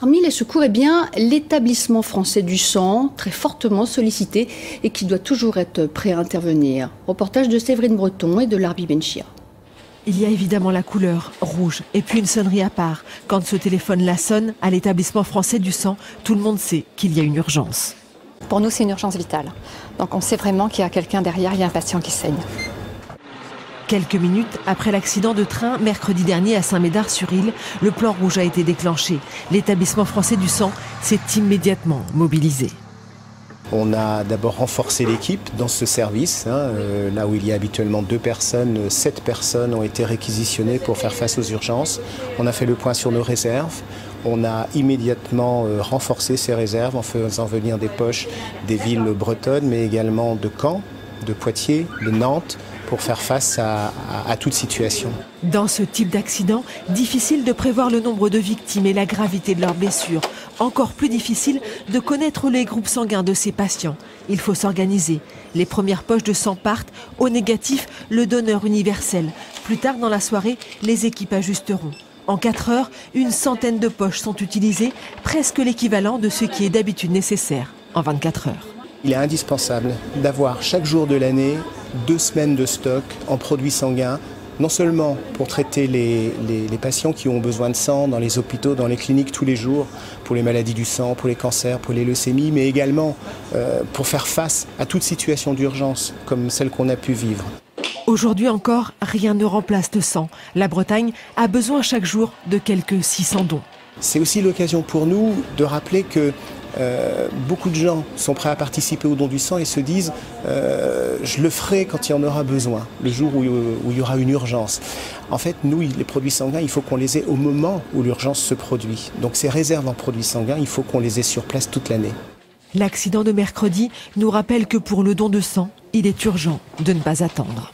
Parmi les secours, l'établissement français du sang, très fortement sollicité et qui doit toujours être prêt à intervenir. Reportage de Séverine Breton et de Larbi Benchia. Il y a évidemment la couleur rouge et puis une sonnerie à part. Quand ce téléphone-là sonne à l'établissement français du sang, tout le monde sait qu'il y a une urgence. Pour nous, c'est une urgence vitale. Donc on sait vraiment qu'il y a quelqu'un derrière, il y a un patient qui saigne. Quelques minutes après l'accident de train, mercredi dernier à Saint-Médard-sur-Île, le plan rouge a été déclenché. L'établissement français du sang s'est immédiatement mobilisé. On a d'abord renforcé l'équipe dans ce service. Là où il y a habituellement 2 personnes, 7 personnes ont été réquisitionnées pour faire face aux urgences. On a fait le point sur nos réserves. On a immédiatement renforcé ces réserves en faisant venir des poches des villes bretonnes, mais également de Caen, de Poitiers, de Nantes, pour faire face à toute situation. Dans ce type d'accident, difficile de prévoir le nombre de victimes et la gravité de leurs blessures. Encore plus difficile de connaître les groupes sanguins de ces patients. Il faut s'organiser. Les premières poches de sang partent. Au négatif, le donneur universel. Plus tard dans la soirée, les équipes ajusteront. En 4 heures, une centaine de poches sont utilisées, presque l'équivalent de ce qui est d'habitude nécessaire en 24 heures. Il est indispensable d'avoir chaque jour de l'année 2 semaines de stock en produits sanguins, non seulement pour traiter les patients qui ont besoin de sang dans les hôpitaux, dans les cliniques tous les jours, pour les maladies du sang, pour les cancers, pour les leucémies, mais également pour faire face à toute situation d'urgence comme celle qu'on a pu vivre. Aujourd'hui encore, rien ne remplace le sang. La Bretagne a besoin chaque jour de quelques 600 dons. C'est aussi l'occasion pour nous de rappeler que beaucoup de gens sont prêts à participer au don du sang et se disent je le ferai quand il y en aura besoin, le jour où il y aura une urgence. En fait, nous, les produits sanguins, il faut qu'on les ait au moment où l'urgence se produit. Donc ces réserves en produits sanguins, il faut qu'on les ait sur place toute l'année. L'accident de mercredi nous rappelle que pour le don de sang, il est urgent de ne pas attendre.